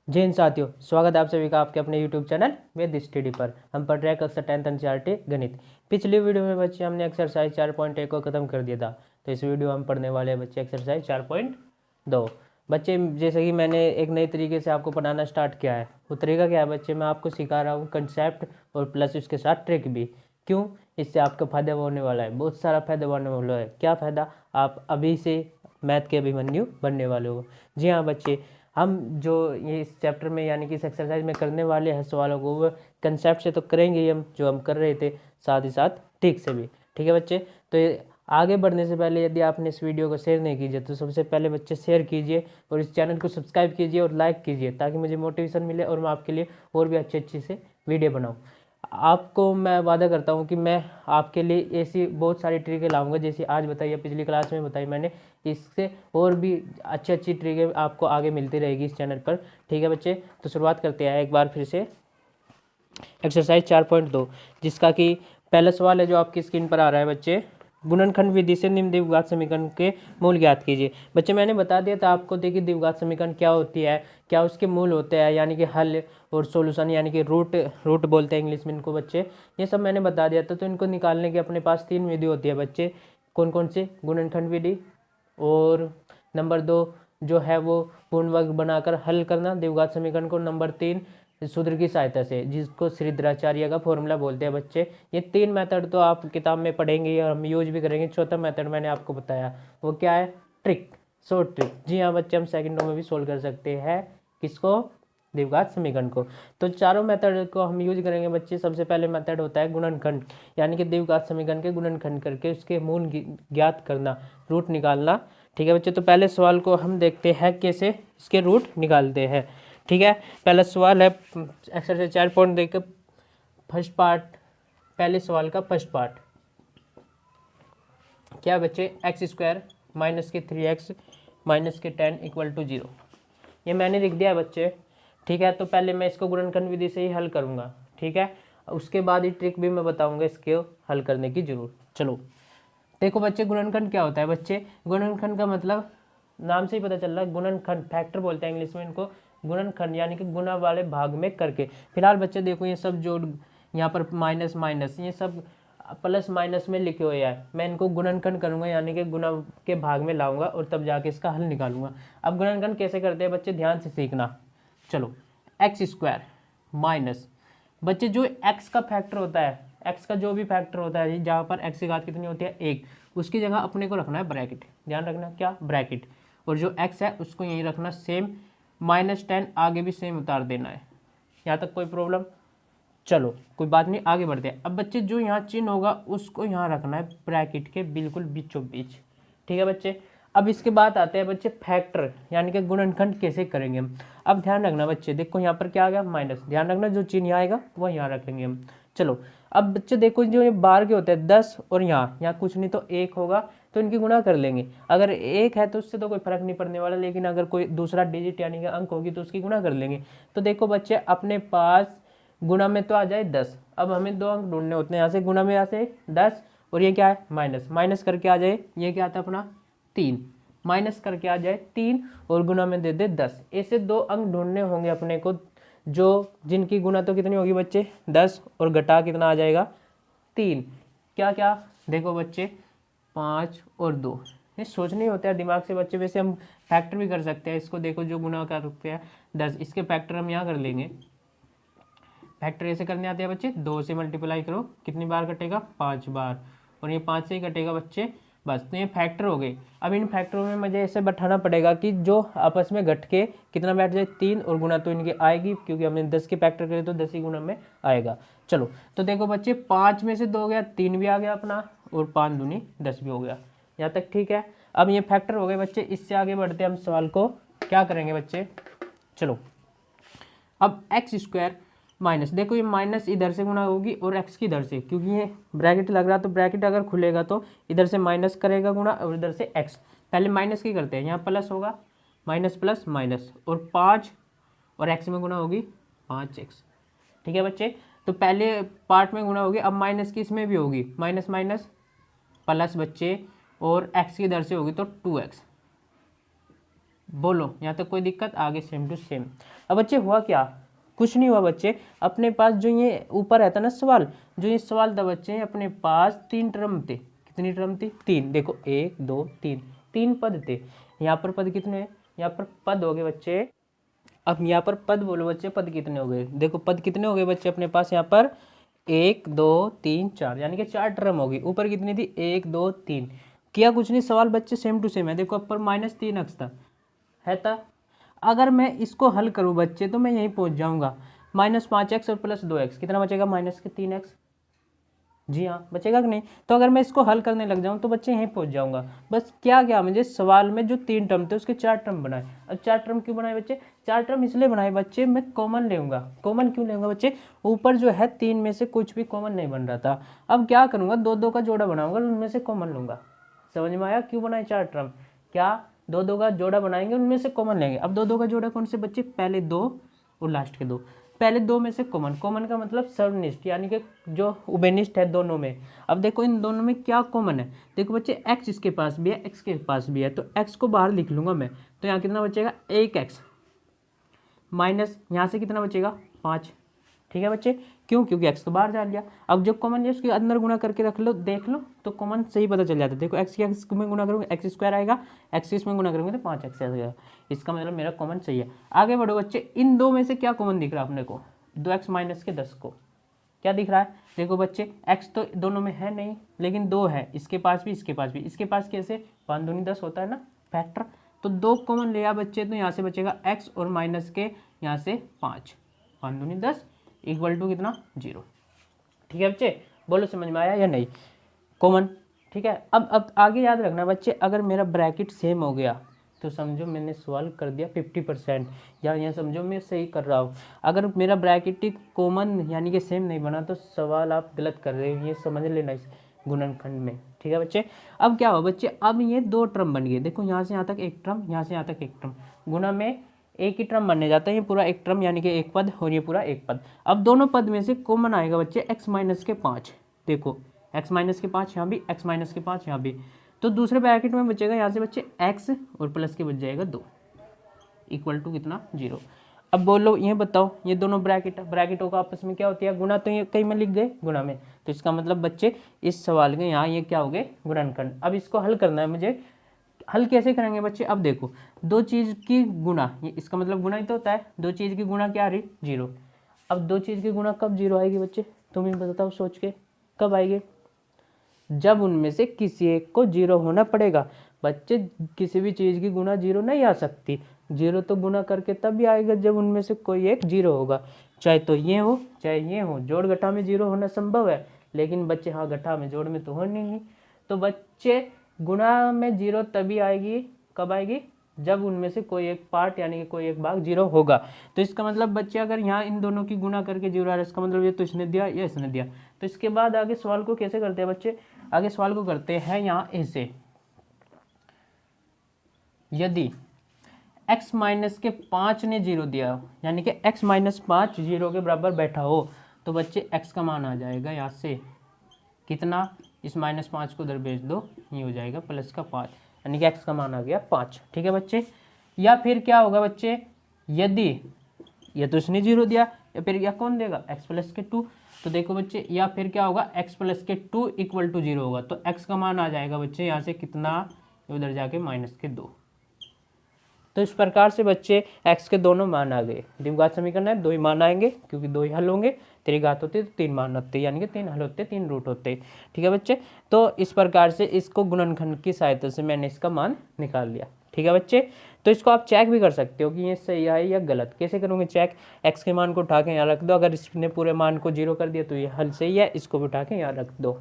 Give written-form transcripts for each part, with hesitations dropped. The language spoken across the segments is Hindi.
जय हिंद साथियों, स्वागत है आप सभी का आपके अपने YouTube चैनल वेद स्टडी पर। हम पढ़ रहे हैं कक्षा 10th एनसीईआरटी गणित। पिछली वीडियो में बच्चे हमने एक्सरसाइज 4.1 को खत्म कर दिया था। तो इस वीडियो हम पढ़ने वाले हैं बच्चे एक्सरसाइज 4.2। बच्चे जैसे कि मैंने एक नई तरीके से आपको पढ़ाना स्टार्ट किया है। वो तरीका क्या है बच्चे, मैं आपको सिखा रहा हूँ कंसेप्ट और प्लस उसके साथ ट्रिक भी। क्यों? इससे आपका फायदा होने वाला है, बहुत सारा फायदा होने वाला है। क्या फ़ायदा? आप अभी से मैथ के अभिमन्यु बनने वाले हो। जी हाँ बच्चे, हम जो ये इस चैप्टर में यानी कि इस एक्सरसाइज में करने वाले हैं सवालों को, वो कंसेप्ट से तो करेंगे ही हम, जो हम कर रहे थे, साथ ही साथ ठीक से भी। ठीक है बच्चे, तो आगे बढ़ने से पहले यदि आपने इस वीडियो को शेयर नहीं कीजिए तो सबसे पहले बच्चे शेयर कीजिए और इस चैनल को सब्सक्राइब कीजिए और लाइक कीजिए, ताकि मुझे मोटिवेशन मिले और मैं आपके लिए और भी अच्छी से वीडियो बनाऊँ। आपको मैं वादा करता हूँ कि मैं आपके लिए ऐसी बहुत सारी ट्रिकें लाऊंगा, जैसे आज बताई या पिछली क्लास में बताई मैंने। इससे और भी अच्छी ट्रिकें आपको आगे मिलती रहेगी इस चैनल पर। ठीक है बच्चे, तो शुरुआत करते हैं एक बार फिर से एक्सरसाइज 4.2, जिसका कि पहला सवाल है जो आपकी स्क्रीन पर आ रहा है बच्चे। गुणनखंड विधि से निम्न द्विघात समीकरण के मूल ज्ञात कीजिए। बच्चे मैंने बता दिया था आपको, देखिए द्विघात समीकरण क्या होती है, क्या उसके मूल होते हैं, यानी कि हल और सॉल्यूशन, यानी कि रूट रूट बोलते हैं इंग्लिश में इनको बच्चे। ये सब मैंने बता दिया था। तो इनको निकालने के अपने पास 3 विधि होती है बच्चे। कौन कौन से? गुणनखंड विधि, और नंबर 2 जो है वो पूर्ण वर्ग बनाकर हल करना द्विघात समीकरण को। नंबर 3 सूत्र की सहायता से, जिसको श्रीधराचार्य का फॉर्मूला बोलते हैं बच्चे। ये 3 मेथड तो आप किताब में पढ़ेंगे और हम यूज भी करेंगे। चौथा मेथड मैंने आपको बताया, वो क्या है? Trick, short trick. जी हाँ बच्चे, हम सेकंडों में भी सोल्व कर सकते हैं। किसको? द्विघात समीकरण को। तो चारों मेथड को हम यूज करेंगे बच्चे। सबसे पहले मेथड होता है गुणनखंड, यानी कि द्विघात समीकरण के गुणनखंड करके उसके मूल ज्ञात करना, रूट निकालना। ठीक है बच्चे, तो पहले सवाल को हम देखते हैं कैसे इसके रूट निकालते हैं। ठीक है, पहला सवाल है एक्सरसाइज 4 देख फर्स्ट पार्ट। पहले सवाल का फर्स्ट पार्ट क्या बच्चे? x² माइनस के 3x माइनस के 10 इक्वल टू 0। ये मैंने लिख दिया है बच्चे। ठीक है, तो पहले मैं इसको गुणनखंड विधि से ही हल करूंगा। ठीक है, उसके बाद ही ट्रिक भी मैं बताऊंगा इसके हल करने की जरूर। चलो देखो बच्चे, गुणनखंड क्या होता है बच्चे? गुणनखंड का मतलब नाम से ही पता चल रहा है, गुणनखंड, फैक्टर बोलते हैं इंग्लिश में इनको। गुणनखंड यानी कि गुणा वाले भाग में करके। फिलहाल बच्चे देखो, ये सब जो यहाँ पर माइनस माइनस, ये सब प्लस माइनस में लिखे हुए हैं। मैं इनको गुणनखंड करूंगा, यानी कि गुणा के भाग में लाऊंगा और तब जाके इसका हल निकालूंगा। अब गुणनखंड कैसे करते हैं बच्चे, ध्यान से सीखना। चलो, x² माइनस, बच्चे जो x का फैक्टर होता है, x का जो भी फैक्टर होता है, जहाँ पर x की घात कितनी होती है? 1, उसकी जगह अपने को रखना है ब्रैकेट। ध्यान रखना, क्या? ब्रैकेट। और जो x है उसको यहीं रखना सेम, -10 आगे भी सेम उतार देना है। यहाँ तक कोई प्रॉब्लम? चलो कोई बात नहीं, आगे बढ़ते हैं। अब बच्चे जो यहाँ चिन्ह होगा उसको यहाँ रखना है ब्रैकेट के बिल्कुल बीचों बीच। ठीक है बच्चे, अब इसके बाद आते हैं बच्चे फैक्टर, यानी कि गुणनखंड कैसे करेंगे हम। अब ध्यान रखना बच्चे, देखो यहाँ पर क्या आ गया? माइनस। ध्यान रखना, जो चिन्ह यहाँ आएगा वो यहाँ रखेंगे हम। चलो अब बच्चे देखो, जो ये बाहर के होते हैं 10 और यहाँ यहाँ कुछ नहीं तो 1 होगा, तो इनकी गुणा कर लेंगे। अगर 1 है तो उससे तो कोई फर्क नहीं पड़ने वाला, लेकिन अगर कोई दूसरा डिजिट यानी कि अंक होगी तो उसकी गुणा कर लेंगे। तो देखो बच्चे, अपने पास गुणा में तो आ जाए 10। अब हमें 2 अंक ढूंढने होते हैं, यहाँ से गुणा में, यहाँ से 10, और ये क्या है? माइनस। माइनस करके आ जाए, ये क्या आता है अपना? 3। माइनस करके आ जाए 3 और गुणा में दे दे 10। ऐसे 2 अंक ढूंढने होंगे अपने को, जो जिनकी गुणा तो कितनी होगी बच्चे? 10, और घटा कितना आ जाएगा? 3। क्या क्या? देखो बच्चे, 5 और 2। ये सोचने होता है दिमाग से बच्चे। वैसे हम फैक्टर भी कर सकते हैं इसको। देखो जो गुणा कर सकते हैं 10, इसके फैक्टर हम यहाँ कर लेंगे। फैक्टर ऐसे करने आते हैं बच्चे, 2 से मल्टीप्लाई करो, कितनी बार कटेगा? 5 बार, और ये 5 से ही कटेगा बच्चे। बस, तो ये फैक्टर हो गए। अब इन फैक्टरों में मुझे ऐसे बैठाना पड़ेगा कि जो आपस में घट के कितना बैठ जाए? 3, और गुना तो इनकी आएगी, क्योंकि हमने 10 के फैक्टर करे तो 10 ही गुना में आएगा। चलो तो देखो बच्चे, 5 में से 2 गया, 3 भी आ गया अपना, और 5 दूनी 10 भी हो गया। यहाँ तक ठीक है। अब ये फैक्टर हो गए बच्चे। इससे आगे बढ़ते हम सवाल को क्या करेंगे बच्चे। चलो अब x² माइनस, देखो ये माइनस इधर से गुणा होगी और x की इधर से, क्योंकि ये ब्रैकेट लग रहा, तो ब्रैकेट अगर खुलेगा तो इधर से माइनस करेगा गुणा और इधर से x। पहले माइनस की करते हैं, यहाँ प्लस होगा, माइनस प्लस माइनस, और 5 और x में गुणा होगी 5x। ठीक है बच्चे, तो पहले पार्ट में गुणा होगी, अब माइनस की इसमें भी होगी, माइनस माइनस प्लस बच्चे, और x की इधर से होगी तो 2x। बोलो यहाँ तक कोई दिक्कत? आगे सेम टू सेम। अब बच्चे हुआ क्या, कुछ नहीं हुआ बच्चे, अपने पास जो ये ऊपर रहता ना सवाल, जो ये सवाल था बच्चे अपने पास 3 टर्म थे। कितनी टर्म थी? 3। देखो 1 2 3, 3 पद थे। यहाँ पर पद कितने हैं? यहाँ पर पद हो गए बच्चे, अब यहाँ पर पद बोलो बच्चे, पद कितने हो गए? देखो पद कितने हो गए बच्चे अपने पास यहाँ पर? 1 2 3 4, यानी कि 4 टर्म होगी। ऊपर कितनी थी? 1 2 3। किया कुछ नहीं, सवाल बच्चे सेम टू सेम है। देखो ऊपर -3 अक्स था, है था। अगर मैं इसको हल करूँ बच्चे तो मैं यहीं पहुँच जाऊँगा। -5x और +2x, कितना बचेगा? -3x। जी हाँ, बचेगा कि नहीं? तो अगर मैं इसको हल करने लग जाऊँ तो बच्चे यहीं पहुँच जाऊँगा। बस क्या क्या मुझे सवाल में जो 3 टर्म थे उसके 4 टर्म बनाए। अब 4 टर्म क्यों बनाए बच्चे? 4 टर्म इसलिए बनाए बच्चे, मैं कॉमन लेऊंगा। कॉमन क्यों लेऊंगा बच्चे? ऊपर जो है 3 में से कुछ भी कॉमन नहीं बन रहा था। अब क्या करूँगा, 2 2 का जोड़ा बनाऊंगा, उनमें से कॉमन लूँगा। समझ में आया क्यों बनाए 4 टर्म? क्या 2 2 का जोड़ा बनाएंगे, उनमें से कॉमन लेंगे। अब 2 2 का जोड़ा कौन से बच्चे? पहले 2 और लास्ट के 2। पहले 2 में से कॉमन, कॉमन का मतलब सर्वनिष्ठ, यानी कि जो उभयनिष्ठ है दोनों में। अब देखो इन दोनों में क्या कॉमन है? देखो बच्चे x इसके पास भी है, x के पास भी है, तो x को बाहर लिख लूंगा मैं। तो यहाँ कितना बचेगा? 1x माइनस यहाँ से कितना बचेगा? 5। ठीक है बच्चे, क्यों? क्योंकि x तो बाहर जा लिया। अब जो कॉमन है उसके अंदर गुणा करके रख लो, देख लो तो कॉमन सही पता चल जाता है। देखो x x में गुणा करूँगा x² आएगा, x इसमें गुणा करूँगा तो 5x आएगा। इसका मतलब मेरा कॉमन सही है। आगे बढ़ो बच्चे, इन दो में से क्या कॉमन दिख रहा है अपने को? 2x - के 10 को क्या दिख रहा है? देखो बच्चे x तो दोनों में है नहीं, लेकिन 2 है, इसके पास भी इसके पास भी। इसके पास कैसे? 5 दूनी 10 होता है ना फैक्टर। तो 2 कॉमन लिया बच्चे, तो यहाँ से बचेगा x और माइनस के यहाँ से 5, 5 दूनी 10 इक्वल टू कितना? 0। ठीक है बच्चे, बोलो समझ में आया या नहीं? कॉमन। ठीक है, अब आगे याद रखना बच्चे, अगर मेरा ब्रैकेट सेम हो गया तो समझो मैंने सवाल कर दिया 50%, या यहाँ समझो मैं सही कर रहा हूँ। अगर मेरा ब्रैकेट कॉमन यानी कि सेम नहीं बना तो सवाल आप गलत कर रहे हो, ये समझ लेना इस गुणनखंड में। ठीक है बच्चे, अब क्या हुआ बच्चे? अब ये 2 टर्म बन गए। देखो यहाँ से यहाँ तक एक टर्म, यहाँ से यहाँ तक एक टर्म, गुणा में एक ही टर्म बनने जाता है। ये पूरा एक टर्म यानी कि एक पद, और ये पूरा एक पद। अब दोनों पद में से कॉमन आएगा बच्चे x - के 5। देखो x - के 5 यहाँ भी, x - के 5 यहाँ भी। तो दूसरे ब्रैकेट में बचेगा यहाँ से बच्चे x और प्लस के बच जाएगा 2 इक्वल टू कितना? 0। अब बोलो ये बताओ, ये दोनों ब्रैकेटों का आपस में क्या होती है? गुणा। तो ये कहीं में लिख गए गुणा में, तो इसका मतलब बच्चे इस सवाल के यहाँ ये क्या हो गए? गुणनखंड। अब इसको हल करना है मुझे। हल कैसे करेंगे बच्चे? अब देखो, 2 चीज़ की गुणा, ये इसका मतलब गुणा ही तो होता है। 2 चीज़ की गुणा क्या आ रही? 0। अब 2 चीज़ की गुणा कब 0 आएगी बच्चे? तुम ही बताओ सोच के, कब आएगी? जब उनमें से किसी एक को 0 होना पड़ेगा। बच्चे किसी भी चीज़ की गुणा 0 नहीं आ सकती। 0 तो गुणा करके तब भी आएगा जब उनमें से कोई एक 0 होगा, चाहे तो ये हो चाहे ये हो। जोड़ घटा में 0 होना संभव है, लेकिन बच्चे हाँ घटा में, जोड़ में तो हो नहीं। तो बच्चे गुणा में 0 तभी आएगी, कब आएगी? जब उनमें से कोई एक पार्ट यानी कि कोई एक भाग 0 होगा। तो इसका मतलब बच्चे अगर यहाँ इन दोनों की गुणा करके 0 आ रहा है, इसका मतलब ये तो इसने दिया या इसने दिया। तो इसके बाद आगे सवाल को कैसे करते हैं बच्चे? आगे सवाल को करते हैं यहाँ ऐसे, यदि x - के 5 ने 0 दिया हो, यानी कि x - 5 0 के बराबर बैठा हो, तो बच्चे x का मान आ जाएगा यहाँ से कितना? इस -5 को उधर भेज दो, ये हो जाएगा प्लस का 5, यानी कि x का मान आ गया 5। ठीक है बच्चे, या फिर क्या होगा बच्चे? यदि ये तो इसने 0 दिया, या फिर या कौन देगा? x + के 2। तो देखो बच्चे, या फिर क्या होगा? x + के 2 इक्वल टू 0 होगा। तो x का मान आ जाएगा बच्चे यहाँ से कितना? उधर जाके -2। तो इस प्रकार से बच्चे x के दोनों मान आ गए। द्विघात समीकरण है, 2 ही मान आएंगे क्योंकि 2 ही हल होंगे। 3 घात होती है तो 3 मान होते हैं, यानी कि 3 हल होते हैं, 3 रूट होते हैं। ठीक है बच्चे, तो इस प्रकार से इसको गुणनखंड की सहायता से मैंने इसका मान निकाल लिया। ठीक है बच्चे, तो इसको आप चेक भी कर सकते हो कि ये सही है या गलत। कैसे करोगे चेक? x के मान को उठा के यहाँ रख दो, अगर इसने पूरे मान को 0 कर दिया तो ये हल सही है, इसको भी उठा के यहाँ रख दो।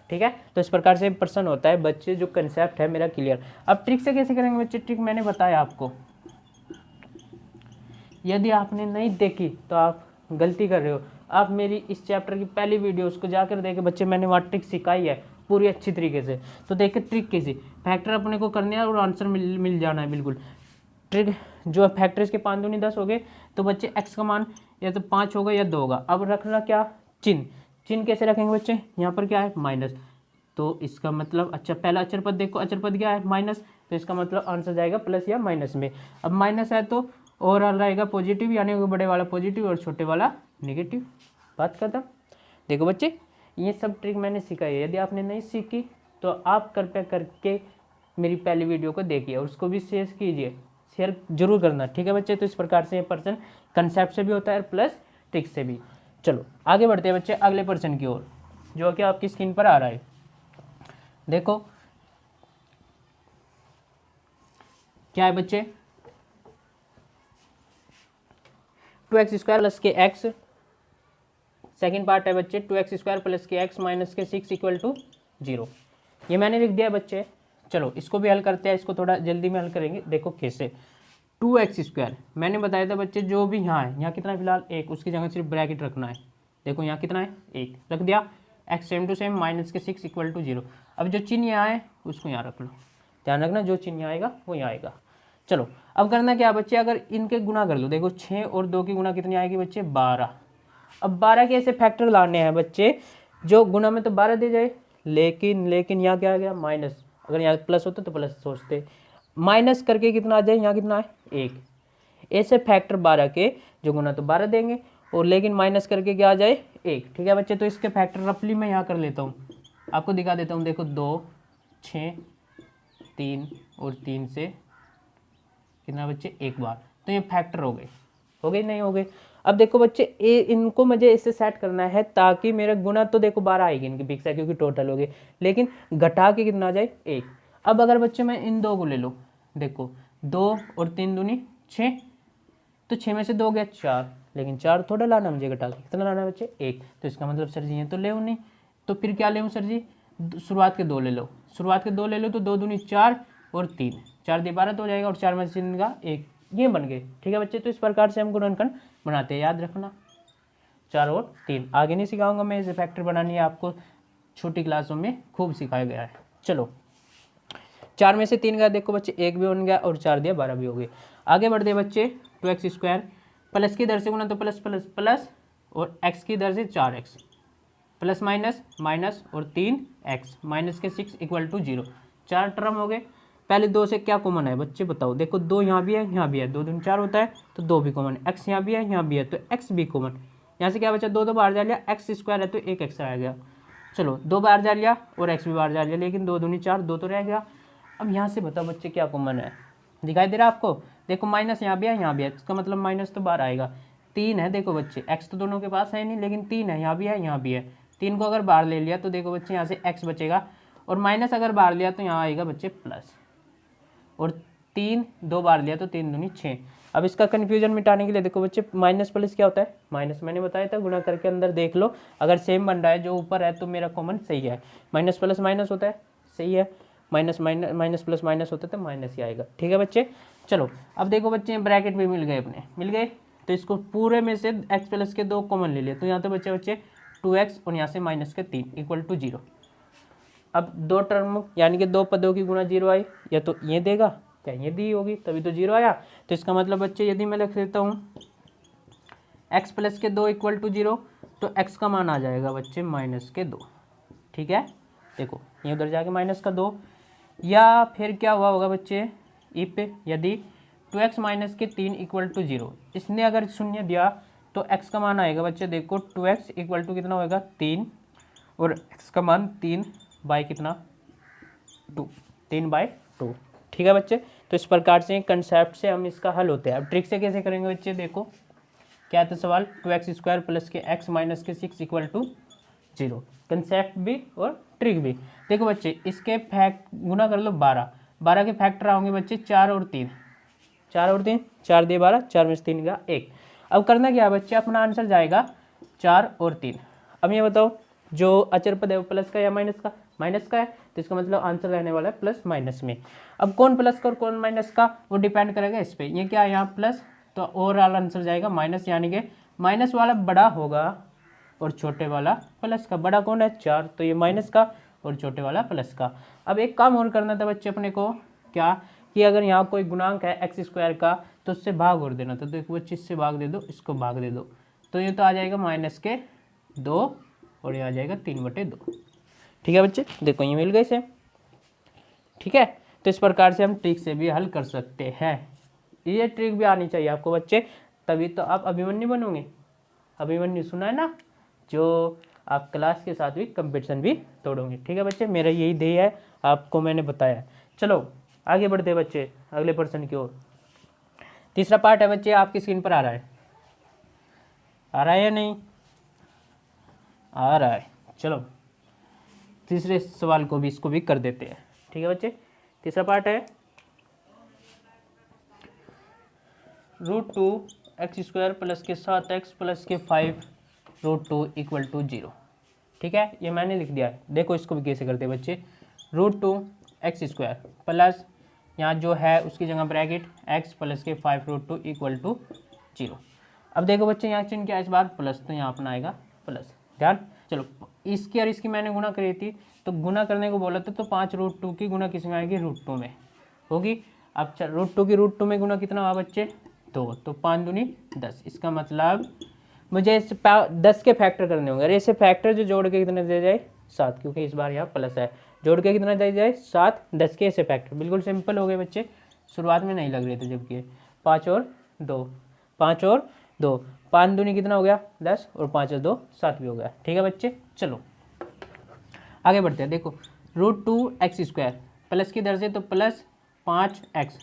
ठीक है, तो इस प्रकार से प्रश्न होता है बच्चे, जो कंसेप्ट है मेरा क्लियर। अब ट्रिक से कैसे करेंगे बच्चे? ट्रिक मैंने बताया आपको, यदि आपने नहीं देखी तो आप गलती कर रहे हो। आप मेरी इस चैप्टर की पहली वीडियो उसको जाकर देखे बच्चे, मैंने वहाँ ट्रिक सिखाई है पूरी अच्छी तरीके से। तो देखे ट्रिक कैसी, फैक्टर अपने को करने है और आंसर मिल जाना है बिल्कुल। ट्रिक जो फैक्टर इसके 5 दूनी 10 हो गए, तो बच्चे x का मान या तो 5 होगा या 2 होगा। अब रखना क्या? चिन्ह कैसे रखेंगे बच्चे? यहाँ पर क्या है? माइनस, तो इसका मतलब अच्छा पहला अचर पद देखो, अचर पद क्या है? माइनस, तो इसका मतलब आंसर जाएगा प्लस या माइनस में। अब माइनस है तो ओवरऑल रहेगा पॉजिटिव, यानी बड़े वाला पॉजिटिव और छोटे वाला नेगेटिव। बात खत्म। देखो बच्चे, ये सब ट्रिक मैंने सिखाई है, यदि आपने नहीं सीखी तो आप कृपया करके मेरी पहली वीडियो को देखिए और उसको भी शेयर कीजिए, शेयर जरूर करना, ठीक है बच्चे। तो इस प्रकार से ये पर्सन कंसेप्ट से भी होता है प्लस ट्रिक से भी। चलो आगे बढ़ते हैं बच्चे अगले पर्सन की ओर, जो कि आपकी स्क्रीन पर आ रहा है। देखो क्या है बच्चे, 2x² प्लस के एक्स, सेकेंड पार्ट है बच्चे 2x² प्लस के एक्स माइनस के 6 इक्वल टू 0। ये मैंने लिख दिया बच्चे। चलो इसको भी हल करते हैं, इसको थोड़ा जल्दी में हल करेंगे। देखो कैसे, 2x² मैंने बताया था बच्चे, जो भी यहाँ है, यहाँ कितना है फिलहाल 1, उसकी जगह सिर्फ ब्रैकेट रखना है। देखो यहाँ कितना है 1 रख दिया, x same to same minus के 6 इक्वल टू 0। अब जो चिन्ह यहाँ है उसको यहाँ रख लो, ध्यान रखना जो चिन्ह आएगा वो यहाँ आएगा। चलो अब करना क्या बच्चे, अगर इनके गुना कर लो, देखो 6 और 2 की गुना कितनी आएगी बच्चे 12। अब 12 के ऐसे फैक्टर लाने हैं बच्चे जो गुना में तो 12 दे जाए, लेकिन यहाँ क्या आ गया माइनस, अगर यहाँ प्लस होता तो प्लस सोचते, माइनस करके कितना आ जाए, यहाँ कितना है 1। ऐसे फैक्टर 12 के जो गुना तो 12 देंगे और लेकिन माइनस करके क्या आ जाए 1, ठीक है बच्चे। तो इसके फैक्टर रफली मैं यहाँ कर लेता हूँ, आपको दिखा देता हूँ। देखो 2, 6, 3 और 3 से कितना बच्चे 1 बार, तो ये फैक्टर हो गए नहीं हो गए। अब देखो बच्चे इनको मुझे इससे सेट करना है ताकि मेरा गुना तो देखो 12 आएगी इनकी फिक्स है क्योंकि टोटल हो गए, लेकिन घटा के कितना आ जाए 1। अब अगर बच्चे मैं इन 2 को ले लो, देखो 2 और 3 दूनी 6, तो 6 में से 2 गया 4, लेकिन 4 थोड़ा लाना मुझे घटा के, कितना लाना बच्चे 1। तो इसका मतलब सर जी ये तो ले नहीं, तो फिर क्या ले सर जी, शुरुआत के 2 ले लो, तो 2 दूनी 4 और 3, 4 × 12 तो हो जाएगा, और 4 में से 3 का 1, ये बन गए, ठीक है बच्चे। तो इस प्रकार से हम गुणनखंड बनाते हैं, याद रखना 4 और 3। आगे नहीं सिखाऊंगा मैं, इसे फैक्टर बनानी है आपको छोटी क्लासों में खूब सिखाया गया है। चलो 4 में से 3 गया, देखो बच्चे 1 भी बन गया और 4 दिया 12 भी हो गए। आगे बढ़ते बच्चे 2x² प्लस की दर से गुना तो प्लस प्लस प्लस, और x की दर से 4x, प्लस माइनस माइनस और 3x माइनस के 6 इक्वल टू 0। 4 टर्म हो गए। पहले 2 से क्या कॉमन है बच्चे बताओ, देखो 2 यहाँ भी है यहाँ भी है, 2 दूनी 4 होता है तो 2 भी कॉमन है, x यहाँ भी है यहाँ भी है तो x भी कॉमन। यहाँ से क्या बचा, 2 बाहर जा लिया, x² है तो 1 एक्स्ट्रा आ गया। चलो 2 बाहर जा लिया और x भी बाहर जा लिया, लेकिन 2 दूनी 4, 2 तो रह गया। अब यहाँ से बताओ बच्चे क्या कॉमन है, दिखाई दे रहा है आपको, देखो माइनस यहाँ भी है यहाँ भी है, इसका मतलब माइनस तो बाहर आएगा। 3 है देखो बच्चे, x तो दोनों के पास है नहीं, लेकिन 3 है यहाँ भी है यहाँ भी है, 3 को अगर बाहर ले लिया तो देखो बच्चे यहाँ से x बचेगा, और माइनस अगर बाहर लिया तो यहाँ आएगा बच्चे प्लस, और 3 2 बार लिया तो 3 दूनी 6। अब इसका कन्फ्यूजन मिटाने के लिए देखो बच्चे माइनस प्लस क्या होता है, माइनस मैंने बताया था गुणा करके अंदर देख लो, अगर सेम बन रहा है जो ऊपर है तो मेरा कॉमन सही है। माइनस प्लस माइनस होता है, सही है, minus minus minus plus minus होता है तो माइनस ही आएगा, ठीक है बच्चे। चलो अब देखो बच्चे ब्रैकेट भी मिल गए अपने, मिल गए, तो इसको पूरे में से x प्लस के 2 कॉमन ले लिए, तो यहाँ तो बच्चे 2x और यहाँ से माइनस के 3 इक्वल टू 0। अब 2 टर्म यानी कि 2 पदों की गुणा 0 आई, या तो ये देगा क्या ये दी होगी तभी तो 0 आया। तो इसका मतलब बच्चे यदि मैं लिख देता हूँ x प्लस के 2 इक्वल टू 0, तो x का मान आ जाएगा बच्चे माइनस के 2, ठीक है। देखो ये उधर जाके माइनस का 2, या फिर क्या हुआ होगा बच्चे इफ यदि 2x माइनस के 3 इक्वल टू 0, इसने अगर शून्य दिया तो x का मान आएगा बच्चे, देखो 2x इक्वल टू कितना होएगा 3, और x का मान 3 बाई कितना 2, 3/2, ठीक है बच्चे। तो इस प्रकार से कंसेप्ट से हम इसका हल होते हैं। अब ट्रिक से कैसे करेंगे बच्चे, देखो क्या था सवाल, 2x² प्लस के x माइनस के 6 इक्वल टू 0, कंसेप्ट भी और ट्रिक भी। देखो बच्चे इसके फैक्ट गुना कर लो 12 के फैक्टर आओगे बच्चे 4 और 3, 4 दिए 12, 4 में से 3 का 1। अब करना क्या है बच्चे, अपना आंसर जाएगा 4 और 3। अब ये बताओ जो अचर पद है वो प्लस का या माइनस का, माइनस का है, तो इसका मतलब आंसर रहने वाला है प्लस माइनस में। अब कौन प्लस का और कौन माइनस का वो डिपेंड करेगा इस पे, ये क्या है यहाँ प्लस, तो ओवरऑल आंसर जाएगा माइनस, यानी कि माइनस वाला बड़ा होगा और छोटे वाला प्लस का। बड़ा कौन है 4, तो ये माइनस का और छोटे वाला प्लस का। अब एक काम और करना था बच्चे अपने को, क्या कि अगर यहाँ कोई गुणांक है x² का तो उससे भाग और देना, तो देखो बच्चे इससे भाग दे दो, इसको भाग दे दो, तो ये तो आ जाएगा माइनस के 2 और ये आ जाएगा 3/2, ठीक है बच्चे। देखो ये मिल गए से, ठीक है। तो तो इस प्रकार से हम ट्रिक से भी हल कर सकते हैं। ये ट्रिक भी आनी चाहिए आपको बच्चे, तभी तो आप अभिमन्यु बनोगे। अभिमन्यु सुना है ना, जो आप क्लास के साथ भी कंपटीशन भी तोड़ोगे। ठीक है बच्चे, मेरा यही ध्येय है, आपको मैंने बताया। चलो आगे बढ़ते हैं बच्चे अगले प्रश्न की ओर। तीसरा पार्ट है बच्चे, आपकी स्क्रीन पर आ रहा है, आ रहा है या नहीं आ रहा है? चलो तीसरे सवाल को भी, इसको भी कर देते हैं। ठीक है बच्चे, तीसरा पार्ट है √2x² प्लस के 7x प्लस के 5 √2 = 0। ठीक है, ये मैंने लिख दिया है। देखो इसको भी कैसे करते हैं बच्चे, √2x² प्लस यहाँ जो है उसकी जगह ब्रैकेट x प्लस के 5 √2 = 0। अब देखो बच्चे यहाँ चिन्ह क्या है इस बार, प्लस, तो यहाँ अपना आएगा प्लस। ध्यान, चलो इसकी और इसकी मैंने गुणा करी थी, तो गुणा करने को बोला था, तो 5 √2 की गुणा किस में आएगी, √2 में होगी। अब √2 की √2 में गुणा कितना हुआ बच्चे, 2, तो 5 दूनी 10। इसका मतलब मुझे इस 10 के फैक्टर करने होंगे। अरे इसे फैक्टर जो जोड़ के कितने दे जाए, 7, क्योंकि इस बार यहाँ प्लस है, जोड़ के कितना दे जाए 7, 10 के ऐसे फैक्टर। बिल्कुल सिंपल हो गए बच्चे, शुरुआत में नहीं लग रहे थे जबकि। 5 और 2, 5 और 2, 5 दूनी कितना हो गया 10, और 5 और 2 7 भी हो गया। ठीक है बच्चे, चलो आगे बढ़ते हैं। देखो √2x² प्लस की दर से, तो plus 5x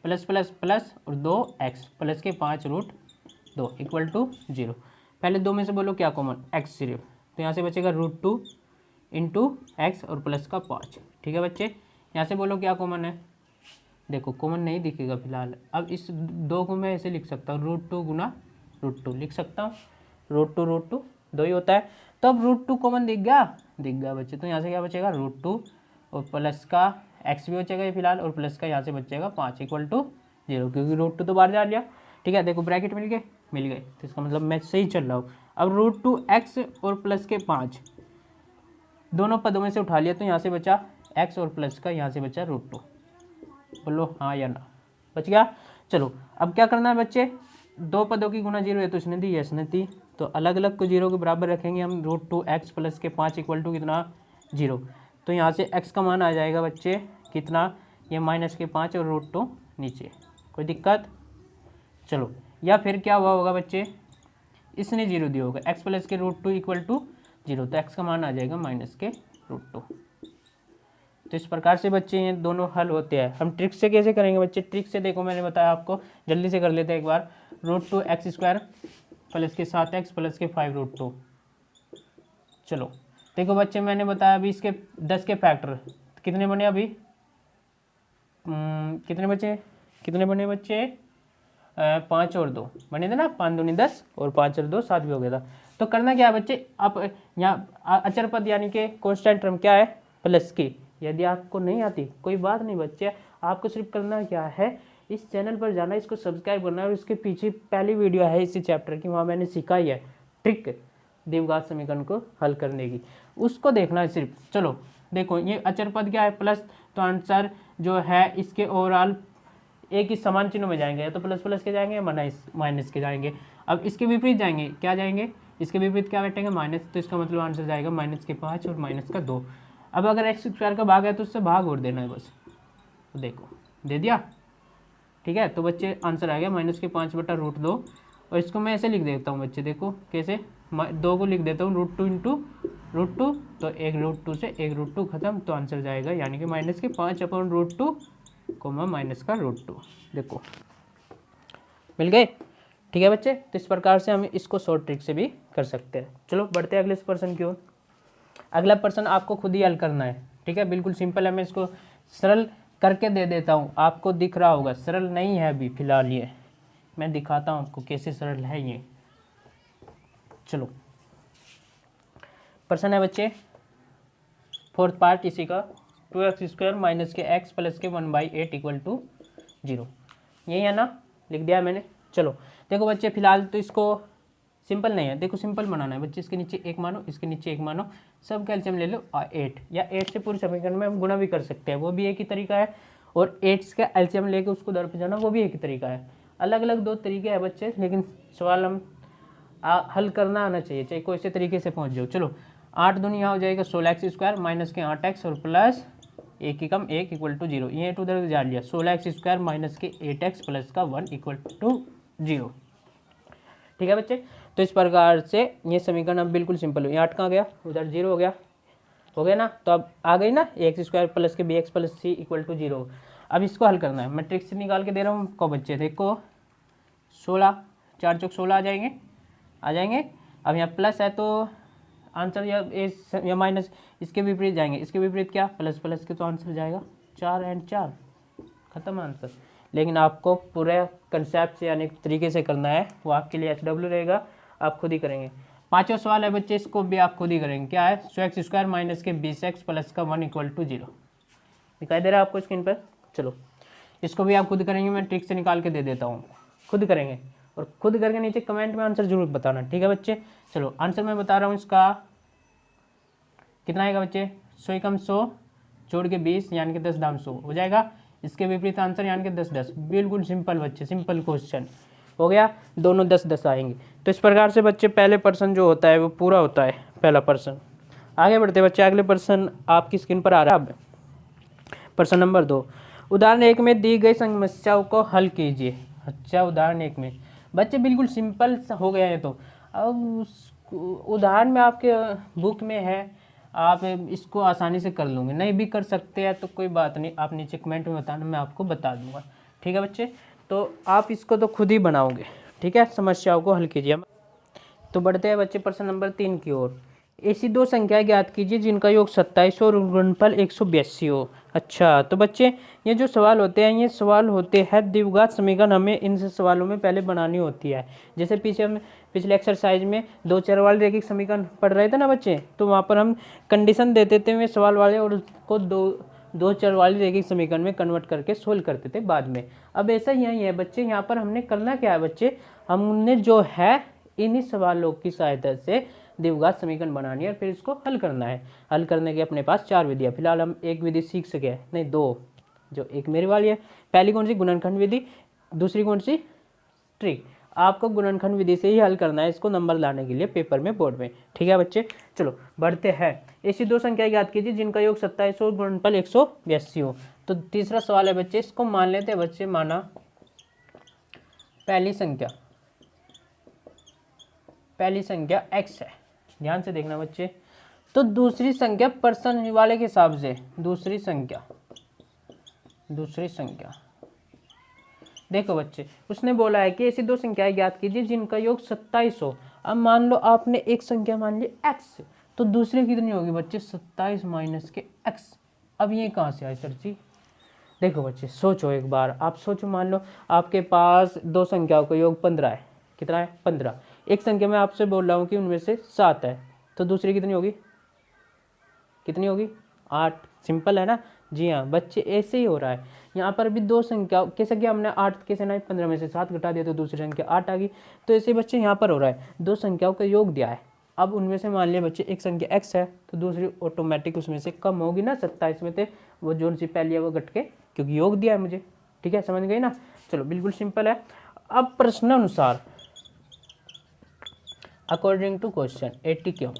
plus plus plus और 2x प्लस के 5 √2 = 0। पहले 2 में से बोलो क्या कॉमन, x सिर्फ, तो यहाँ से बचेगा √2 × x और प्लस का 5। ठीक है बच्चे, यहाँ से बोलो क्या कॉमन है, देखो कॉमन नहीं दिखेगा फिलहाल। अब इस 2 को मैं ऐसे लिख सकता हूँ, √2 × √2 लिख सकता हूँ, √2 2 ही होता है। तो अब √2 कॉमन दिख गया बच्चे, तो यहाँ से क्या बचेगा √2 और प्लस का x भी बचेगा ये फिलहाल, और प्लस का यहाँ से बचेगा 5 = 0, क्योंकि √2 तो बाहर जा लिया। ठीक है, देखो ब्रैकेट मिल गए, तो इसका मतलब मैं सही चल रहा हूँ। अब √2x और प्लस के 5 दोनों पदों में से उठा लिया, तो यहाँ से बचा x और प्लस का यहाँ से बचा √2। बोलो हाँ या ना, बच गया। चलो अब क्या करना है बच्चे, 2 पदों की गुणा 0 है, तो इसने दी, इसने दी, तो अलग अलग को 0 के बराबर रखेंगे हम। √2x प्लस के 5 = कितना 0, तो यहाँ से x का मान आ जाएगा बच्चे कितना, ये -5 और √2 नीचे, कोई दिक्कत। चलो या फिर क्या हुआ होगा बच्चे, इसने 0 दिया होगा, x प्लस के √2 = 0, तो x का मान आ जाएगा -√2। तो इस प्रकार से बच्चे ये दोनों हल होते हैं। हम ट्रिक से कैसे करेंगे बच्चे, ट्रिक से देखो मैंने बताया आपको, जल्दी से कर लेते हैं एक बार। √2x² प्लस के 7x प्लस के 5 √2। चलो देखो बच्चे मैंने बताया अभी इसके 10 के फैक्टर कितने बने, अभी कितने बने बच्चे, 5 और 2 बने थे ना, 5 दूनी 10 और 5 और 2 7 भी हो गया था। तो करना क्या है बच्चे, आप यहाँ अचर पद यानी कि कांस्टेंट टर्म क्या है, प्लस की। यदि आपको नहीं आती कोई बात नहीं बच्चे, आपको सिर्फ करना क्या है, इस चैनल पर जाना, इसको सब्सक्राइब करना है, और इसके पीछे पहली वीडियो है इसी चैप्टर की, वहाँ मैंने सिखाई है ट्रिक द्विघात समीकरण को हल करने की, उसको देखना है सिर्फ। चलो देखो ये अचर पद क्या है, प्लस, तो आंसर जो है इसके ओवरऑल एक ही समान चिन्हों में जाएंगे, या तो प्लस प्लस के जाएंगे या माइनस के जाएंगे। अब इसके विपरीत जाएंगे, क्या जाएंगे, इसके विपरीत क्या बैठेंगे माइनस, तो इसका मतलब आंसर जाएगा -5 और -2। अब अगर x² का भाग है तो उससे भाग और देना है बस, तो देखो दे दिया। ठीक है, तो बच्चे आंसर आ गया -5 बटा √2, और इसको मैं ऐसे लिख देता हूँ बच्चे, देखो कैसे, 2 को लिख देता हूँ √2 × √2, तो एक √2 से एक √2 खत्म, तो आंसर जाएगा यानी कि -5/√2, -√2। देखो मिल गए। ठीक है बच्चे, तो इस प्रकार से हम इसको शॉर्ट ट्रिक से भी कर सकते हैं। चलो बढ़ते हैं अगले प्रश्न की ओर। अगला प्रश्न आपको खुद ही हल करना है। ठीक है, बिल्कुल सिंपल है, मैं इसको सरल करके दे देता हूँ, आपको दिख रहा होगा, सरल नहीं है अभी फिलहाल, ये मैं दिखाता हूँ आपको कैसे सरल है ये। चलो प्रश्न है बच्चे, 4th पार्ट इसी का, 2x² माइनस के x प्लस के 1/8 = 0, यही है ना, लिख दिया है मैंने। चलो देखो बच्चे फिलहाल तो इसको सिंपल नहीं है, देखो सिंपल बनाना है बच्चे, इसके नीचे 1 मानो, इसके नीचे 1 मानो, सब कैल्शियम ले लो 8, या 8 से पूरे समीकरण में हम गुणा भी कर सकते हैं, वो भी एक ही तरीका है, और 8 का एलसीएम लेके उसको दर पे जाना, वो भी एक ही तरीका है। अलग अलग 2 तरीके हैं बच्चे, लेकिन सवाल हम हल करना आना चाहिए, चाहे कोई से तरीके से पहुँच जाओ। चलो 8 दूनी यहाँ हो जाएगा 16x² माइनस के 8x और प्लस एक ही कम एक इक्वल टू 0, ये 8 उधर जा लिया, 16x² माइनस के 8x प्लस का 1 इक्वल टू 0। ठीक है बच्चे, तो इस प्रकार से ये समीकरण अब बिल्कुल सिंपल हो। ये 8 कहाँ गया, उधर 0 हो गया ना, तो अब आ गई ना ax² प्लस के bx plus c equal to 0। अब इसको हल करना है, मैं ट्रिक से निकाल के दे रहा हूँ आपको बच्चे, देखो 16 4 चौक 16 आ जाएंगे। अब यहाँ प्लस है तो आंसर या माइनस, इसके विपरीत जाएंगे, इसके विपरीत क्या, प्लस प्लस के तो आंसर जाएगा 4 एंड 4, खत्म आंसर। लेकिन आपको पूरे कंसेप्ट से यानी तरीके से करना है, वो आपके लिए SW रहेगा, आप खुद ही करेंगे। पांचवा सवाल है बच्चे, इसको भी आप खुद ही करेंगे, क्या है, 16x² माइनस के 20x प्लस का 1 इक्वल टू 0, दिखाई दे रहा है आपको स्क्रीन पर। चलो इसको भी आप खुद करेंगे, मैं ट्रिक से निकाल के दे देता हूँ, खुद करेंगे और खुद करके नीचे कमेंट में आंसर जरूर बताना, ठीक है बच्चे। चलो आंसर मैं बता रहा हूँ, इसका कितना आएगा बच्चे, 100 एकम 100 जोड़ के 20 यानी कि 10 दाम 100 हो जाएगा। इसके विपरीत आंसर यानी कि 10 10, बिल्कुल सिंपल बच्चे, सिंपल क्वेश्चन हो गया, दोनों 10 10 आएंगे। तो इस प्रकार से बच्चे पहले पर्सन जो होता है वो पूरा होता है, पहला पर्सन। आगे बढ़ते बच्चे, अगले पर्सन आपकी स्क्रीन पर आ रहा है। अब पर्सन नंबर 2, उदाहरण 1 में दी गई समस्याओं को हल कीजिए। अच्छा, उदाहरण 1 में बच्चे बिल्कुल सिंपल हो गया है। तो अब उदाहरण में आपके बुक में है, आप इसको आसानी से कर लूँगे, नहीं भी कर सकते हैं तो कोई बात नहीं, आप नीचे कमेंट में बताना, मैं आपको बता दूंगा, ठीक है बच्चे। तो आप इसको तो खुद ही बनाओगे, ठीक है, समस्याओं को हल कीजिए। तो बढ़ते हैं बच्चे पर्सन नंबर 3 की ओर। ऐसी दो संख्याएं ज्ञात कीजिए जिनका योग 27 और गुणनफल 182 हो। अच्छा, तो बच्चे ये जो सवाल होते हैं, ये सवाल होते हैं द्विघात समीकरण, हमें इन सवालों में पहले बनानी होती है। जैसे पिछले एक्सरसाइज में 2 चर वाले रैखिक समीकरण पढ़ रहे थे ना बच्चे, तो वहाँ पर हम कंडीशन देते थे वे सवाल वाले और उसको दो चर वाले रैखिक समीकरण में कन्वर्ट करके सोल्व करते थे बाद में। अब ऐसा यही है बच्चे, यहाँ पर हमने करना क्या है बच्चे, हमने जो है इन्हीं सवालों की सहायता से द्विघात समीकरण बनानी है और फिर इसको हल करना है। हल करने के अपने पास 4 विधियाँ, फिलहाल हम एक विधि सीख सके, नहीं 2, जो एक मेरी वाली है। पहली कौन सी, गुणनखंड विधि, दूसरी कौन सी, ट्रिक। आपको गुणनखंड विधि से ही हल करना है इसको नंबर लाने के लिए पेपर में, बोर्ड में, ठीक है बच्चे। चलो बढ़ते हैं, ऐसी दो संख्याएं याद कीजिए जिनका योग 27 और गुणनफल 182 हो। तो तीसरा सवाल है बच्चे, इसको मान लेते हैं बच्चे, माना पहली संख्या x है, ध्यान से देखना बच्चे। तो दूसरी संख्या पर्सन वाले के हिसाब से, दूसरी संख्या देखो बच्चे, उसने बोला है कि ऐसी दो संख्याएं ज्ञात कीजिए जिनका योग 27 हो। अब मान लो आपने एक संख्या मान ली x, तो दूसरी कितनी होगी बच्चे, 27 माइनस के x। अब ये कहाँ से आए सर जी, देखो बच्चे सोचो एक बार, आप सोचो, मान लो आपके पास दो संख्याओं का योग 15 है, कितना है 15। एक संख्या में आपसे बोल रहा हूँ कि उनमें से 7 है, तो दूसरी कितनी होगी, 8। सिंपल है ना जी हाँ बच्चे, ऐसे ही हो रहा है। यहाँ पर भी दो संख्या, कैसे कि हमने 8 कैसे ना 15 में से 7 घटा दिया तो दूसरी संख्या 8 आ गई। तो ऐसे बच्चे यहाँ पर हो रहा है, दो संख्याओं का योग दिया है, अब उनमें से मान लिया बच्चे एक संख्या x है, तो दूसरी ऑटोमेटिक उसमें से कम होगी ना, 27 में थे वो जो सी पहली है वो घट के, क्योंकि योग दिया है मुझे, ठीक है, समझ गई ना। चलो बिल्कुल सिंपल है। अब प्रश्न अनुसार अकॉर्डिंग टू क्वेश्चन 80 क्यों,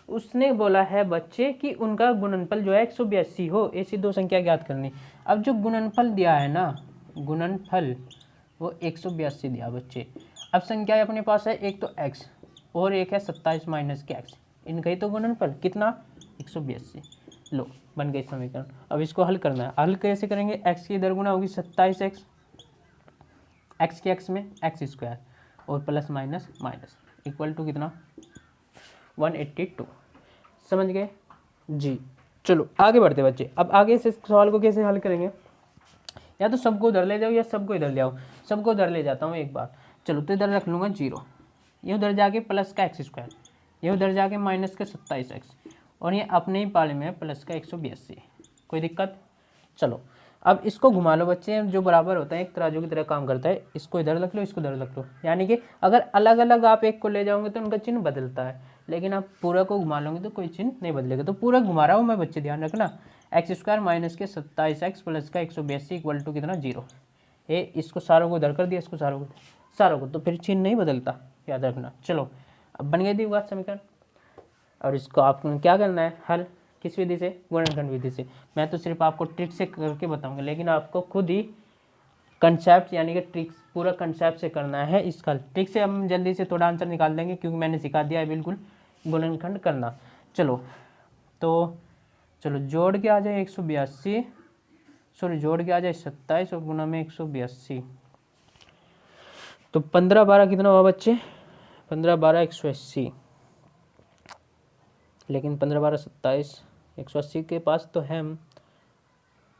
उसने बोला है बच्चे कि उनका गुणनफल जो है 182 हो, ऐसी दो संख्या ज्ञात करनी। अब जो गुणनफल दिया है ना, गुणनफल वो 182 दिया बच्चे। अब संख्या अपने पास है, एक तो x और एक है 27 माइनस के x, इनका ही तो गुणनफल कितना, 182। लो बन गई समीकरण। अब इसको हल करना है, हल कैसे करेंगे, x की इधर गुना होगी 27x, x के x में x² और plus minus minus equal to कितना, 182। समझ गए जी। चलो आगे बढ़ते बच्चे। अब आगे से सवाल को कैसे हल करेंगे, या तो सबको उधर ले जाओ या सबको इधर ले आओ। सबको उधर ले जाता हूँ एक बार, चलो तो इधर रख लूँगा 0, ये उधर जाके प्लस का x², ये उधर जाके माइनस का 27x, और ये अपने ही पाले में प्लस का 182। कोई दिक्कत, चलो अब इसको घुमा लो बच्चे, जो बराबर होता है एक तराजू की तरह काम करता है, इसको इधर रख लो, इसको इधर रख लो। यानी कि अगर अलग अलग आप एक को ले जाओगे तो उनका चिन्ह बदलता है, लेकिन आप पूरा को घुमा लोगे तो कोई चिन्ह नहीं बदलेगा। तो पूरा घुमा रहा हूँ मैं बच्चे, ध्यान रखना, x² माइनस के 27x प्लस का 182 इक्वल टू कितना, 0। ये इसको सारों को इधर कर दिया, इसको सारों को, तो फिर चिन्ह नहीं बदलता, याद रखना। चलो अब बन गई द्विघात समीकरण, और इसको आपको क्या करना है, हल। किस विधि से? गुणनखंड विधि से। मैं तो सिर्फ आपको ट्रिक से करके बताऊंगा, लेकिन आपको खुद ही कंसेप्ट यानी कि ट्रिक्स पूरा कंसेप्ट से करना है। इसका ट्रिक से हम जल्दी से थोड़ा आंसर निकाल देंगे, क्योंकि मैंने सिखा दिया है बिल्कुल गुणनखंड करना। चलो तो चलो जोड़ के आ जाए 182, सॉरी जोड़ के आ जाए 27 और गुना में 182, तो 15 12 कितना हुआ बच्चे? 15 12 180, लेकिन 15 12 27, 180 के पास तो है। हम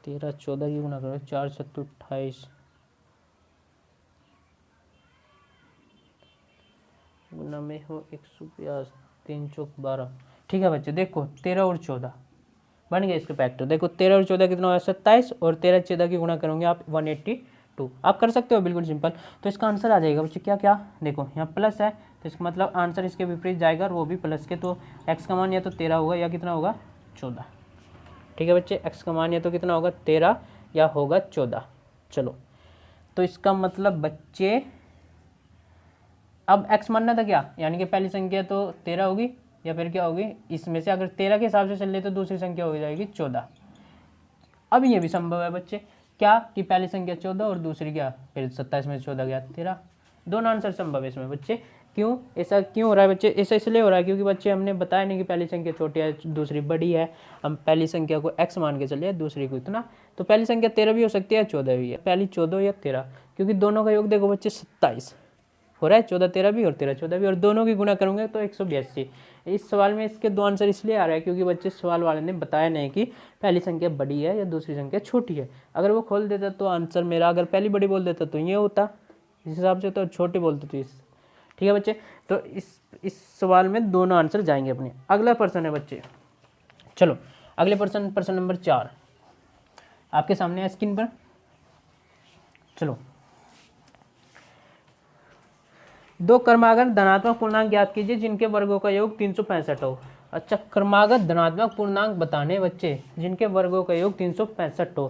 13 14 की गुना करो, 4 7 28 गुना में हो 150, 3 चौक 12। ठीक है बच्चे, देखो 13 और 14 बन गए इसके फैक्टर। देखो 13 और 14 कितना हुआ? 27, और 13 14 की गुणा करोगे आप 182। आप कर सकते हो बिल्कुल सिंपल। तो इसका आंसर आ जाएगा बच्चे क्या क्या? देखो यहाँ प्लस है, तो इसका मतलब आंसर इसके विपरीत जाएगा, और वो भी प्लस के। तो एक्स का मान या तो 13 होगा या कितना होगा? 14। ठीक है बच्चे, एक्स का मान या तो कितना होगा? 13 या होगा 14। चलो तो इसका मतलब बच्चे अब एक्स मानना था क्या, यानी कि पहली संख्या तो 13 होगी, या फिर क्या होगी? इसमें से अगर 13 के हिसाब से चल ले तो दूसरी संख्या हो जाएगी 14। अब ये भी संभव है बच्चे क्या, कि पहली संख्या 14 और दूसरी क्या, फिर 27 में 14 गया 13। दोनों आंसर संभव है इसमें बच्चे। क्यों ऐसा क्यों हो रहा है बच्चे? ऐसा इसलिए हो रहा है क्योंकि बच्चे हमने बताया नहीं कि पहली संख्या छोटी है दूसरी बड़ी है। हम पहली संख्या को x मान के चलिए, दूसरी को इतना। तो पहली संख्या 13 भी हो सकती है, 14 भी है, पहली 14 या 13, क्योंकि दोनों का योग देखो बच्चे 27 हो रहा है, 14 13 भी और 13 14 भी, और दोनों की गुणा करूंगे तो 182। इस सवाल में इसके दो आंसर इसलिए आ रहा है क्योंकि बच्चे सवाल वाले ने बताया नहीं कि पहली संख्या बड़ी है या दूसरी संख्या छोटी है। अगर वो खोल देता तो आंसर मेरा, अगर पहली बड़ी बोल देता तो ये होता, इस हिसाब से तो छोटी बोलते तो इस। ठीक है बच्चे, तो इस सवाल में दोनों आंसर जाएंगे अपने। अगला प्रश्न है बच्चे, चलो अगले प्रश्न नंबर 4 आपके सामने है स्क्रीन पर। चलो, दो क्रमागत धनात्मक पूर्णांक ज्ञात कीजिए जिनके वर्गों का योग 365 हो। अच्छा, क्रमागत धनात्मक पूर्णांक बताने बच्चे जिनके वर्गों का योग 365 हो।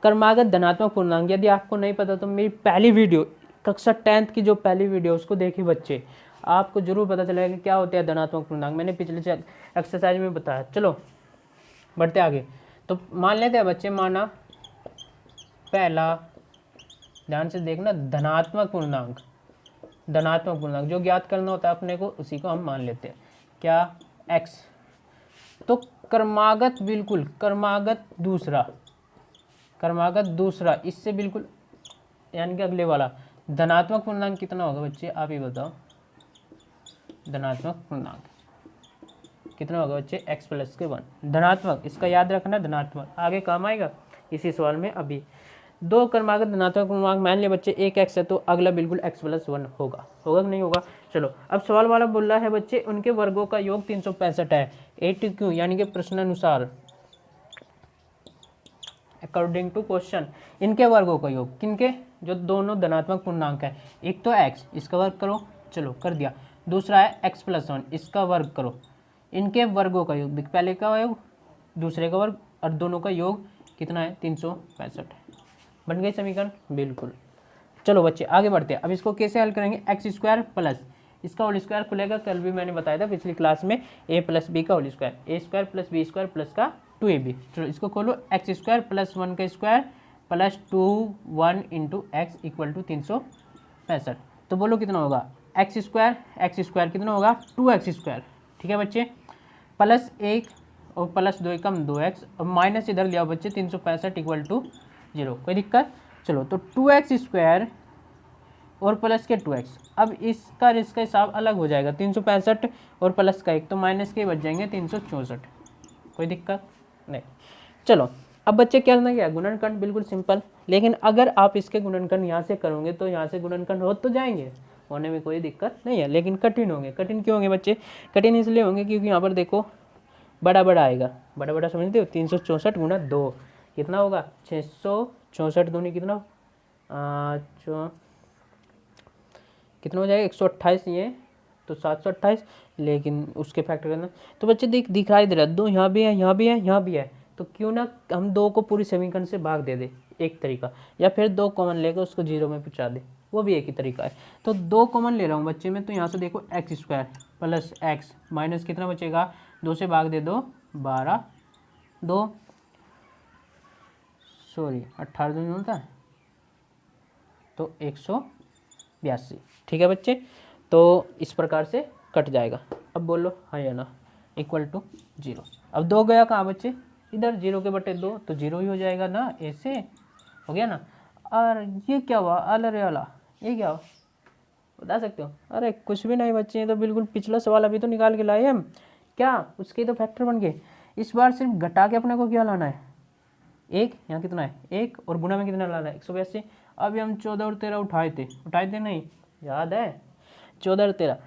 क्रमागत धनात्मक पूर्णांक यदि आपको नहीं पता तो मेरी पहली वीडियो कक्षा 10th की जो पहली वीडियो उसको देखिए बच्चे, आपको जरूर पता चलेगा कि क्या होता है धनात्मक पूर्णांक। मैंने पिछले एक्सरसाइज में बताया। चलो बढ़ते आगे। तो मान लेते हैं बच्चे, माना पहला, ध्यान से देखना, धनात्मक पूर्णांक जो ज्ञात करना होता है अपने को उसी को हम मान लेते हैं क्या, x। तो क्रमागत बिल्कुल क्रमागत दूसरा इससे बिल्कुल, यानी कि अगले वाला धनात्मक पूर्णांक कितना होगा बच्चे, आप ही बताओ। धनात्मक पूर्णांक कितना होगा बच्चे? x + के 1 धनात्मक, इसका याद रखना धनात्मक, आगे काम आएगा इसी सवाल में। अभी दो क्रमागत धनात्मक पूर्णांक मान लिया बच्चे, एक x है तो अगला बिल्कुल x + 1 होगा कि नहीं होगा। चलो अब सवाल वाला बोल रहा है बच्चे उनके वर्गों का योग 365 है। 8 क्यों, यानी कि प्रश्नानुसार अकॉर्डिंग टू क्वेश्चन इनके वर्गों का योग, किनके? जो दोनों धनात्मक पूर्णांक है। एक तो x, इसका वर्ग करो, चलो कर दिया। दूसरा है x + 1, इसका वर्ग करो। इनके वर्गों का योग, पहले का योग दूसरे का वर्ग, और दोनों का योग कितना है? 365। बन गई समीकरण बिल्कुल। चलो बच्चे आगे बढ़ते हैं। अब इसको कैसे हल करेंगे? x² प्लस इसका होल स्क्वायर खुलेगा, कल भी मैंने बताया था पिछली क्लास में, a + b का whole square, a² + b² plus का 2ab। चलो इसको खोलो, x² + 1 का स्क्वायर प्लस 2 1 × x = 365। तो बोलो कितना होगा? x² कितना होगा? 2x²। ठीक है बच्चे, प्लस 1 और प्लस 2 कम 2x, और माइनस इधर लिया बच्चे 365 = 0। कोई दिक्कत? चलो तो 2x² और प्लस के 2x, अब इसका हिसाब अलग हो जाएगा, 365 और प्लस का 1 तो माइनस के बच जाएंगे 364। कोई दिक्कत नहीं। चलो अब बच्चे क्या करना है? गुणनखंड बिल्कुल सिंपल। लेकिन अगर आप इसके गुणनखंड यहाँ से करोगे तो यहाँ से गुणनखंड हो तो जाएंगे, होने में कोई दिक्कत नहीं है, लेकिन कठिन होंगे। कठिन क्यों होंगे बच्चे? कठिन इसलिए होंगे क्योंकि यहाँ पर देखो बड़ा आएगा, बड़ा समझते हो। 364 × 2 कितना होगा? 664 दूनी कितना कितना हो जाएगा? 128, ये तो 728, लेकिन उसके फैक्टर करना। तो बच्चे दिखाई दे रहा है 2 यहाँ भी है, यहाँ भी है, यहाँ भी है, तो क्यों ना हम 2 को पूरी समीकरण से भाग दे दे, एक तरीका। या फिर 2 कॉमन लेकर उसको 0 में पहुँचा दे, वो भी एक ही तरीका है। तो 2 कॉमन ले रहा हूँ बच्चे में, तो यहाँ से देखो x² प्लस x माइनस कितना बचेगा? 2 से भाग दे दो 12, 18 दिन होता है तो 182। ठीक है बच्चे, तो इस प्रकार से कट जाएगा। अब बोलो हाँ या ना, इक्वल टू 0। अब 2 गया कहाँ बच्चे, इधर 0 के बटे 2 तो 0 ही हो जाएगा ना, ऐसे हो गया ना। और ये क्या हुआ, अलरे वाला ये क्या हुआ बता सकते हो? अरे कुछ भी नहीं बच्चे, ये तो बिल्कुल पिछला सवाल अभी तो निकाल के लाए हम, क्या उसके तो फैक्टर बन गए। इस बार सिर्फ घटा के अपने को क्या लाना है, 1, यहाँ कितना है 1, और गुना में कितना लाना है 182। अभी हम 14 और 13 उठाए थे नहीं, याद है 14 और 13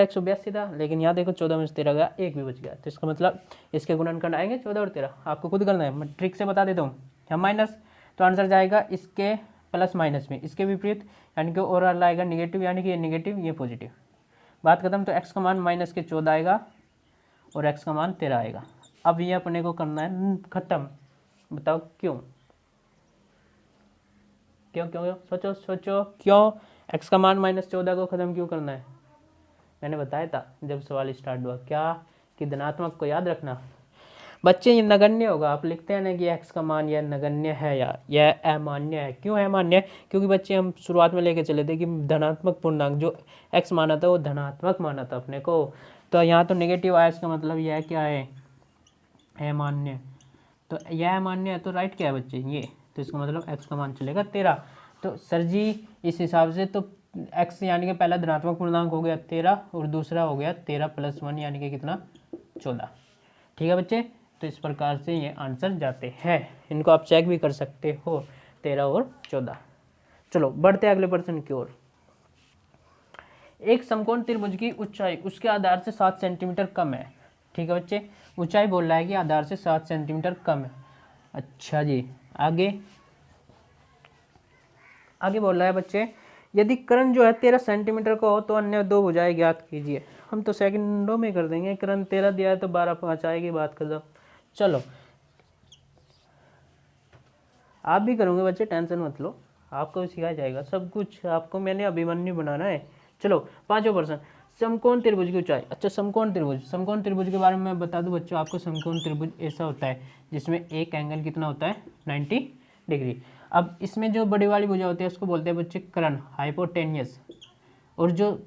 182 था, लेकिन यहाँ देखो 14 में से 13 गया, 1 भी बच गया, तो इसका मतलब इसके गुणनखंड आएंगे 14 और 13। आपको खुद करना है, मैं ट्रिक से बता देता हूँ। यहाँ माइनस तो आंसर जाएगा इसके प्लस माइनस में, इसके विपरीत, यानी कि ओवरऑल आएगा निगेटिव, यानी कि ये निगेटिव ये पॉजिटिव। बात खत्म। तो x का मान माइनस के 14 आएगा और x का मान 13 आएगा। अब ये अपने को करना है खत्म। बताओ क्यों क्यों क्यों, सोचो सोचो क्यों x का मान -14 को ख़त्म क्यों करना है। मैंने बताया था जब सवाल स्टार्ट हुआ क्या, कि धनात्मक को याद रखना बच्चे, ये नगण्य होगा। आप लिखते हैं ना कि x का मान यह नगण्य है या यह अमान्य है। क्यों अमान्य है, क्योंकि बच्चे हम शुरुआत में लेके चले थे कि धनात्मक पूर्णांक जो x माना था वो धनात्मक माना था अपने को, तो यहाँ तो नेगेटिव आया, इसका मतलब यह क्या है अमान्य। तो यह अमान्य है तो राइट क्या है बच्चे ये, तो इसका मतलब x का मान चलेगा 13। तो सर जी इस हिसाब से तो x यानी कि पहला धनात्मक पूर्णांक हो गया 13 और दूसरा हो गया 13 + 1 यानी कि कितना 14। ठीक है बच्चे, तो इस प्रकार से ये आंसर जाते हैं। इनको आप चेक भी कर सकते हो 13 और 14। चलो बढ़ते अगले प्रश्न की ओर। एक समकोण त्रिभुज की ऊंचाई उसके आधार से 7 सेंटीमीटर कम है। ठीक है बच्चे, ऊंचाई बोल रहा है कि आधार से 7 सेंटीमीटर कम है। अच्छा जी, आगे बोल रहा है बच्चे, यदि कर्ण जो है 13 सेंटीमीटर का हो तो अन्य 2 भुजाएं ज्ञात कीजिए। हम तो सेकंडों में कर देंगे, कर्ण 13 दिया है तो 12 5 आएगी, बात कर दो। चलो आप भी करोगे बच्चे, टेंशन मत लो, आपको भी सिखाया जाएगा सब कुछ, आपको मैंने अभिमन्यु बनाना है। चलो 5वां प्रश्न, समकोण त्रिभुज की ऊंचाई। अच्छा समकोण त्रिभुज के बारे में मैं बता दूं बच्चों आपको। समकोण त्रिभुज ऐसा होता है जिसमें एक एंगल कितना होता है 90 डिग्री। अब इसमें जो बड़ी वाली भुजा होती है उसको बोलते हैं बच्चे कर्ण, हाइपोटेनियस, और जो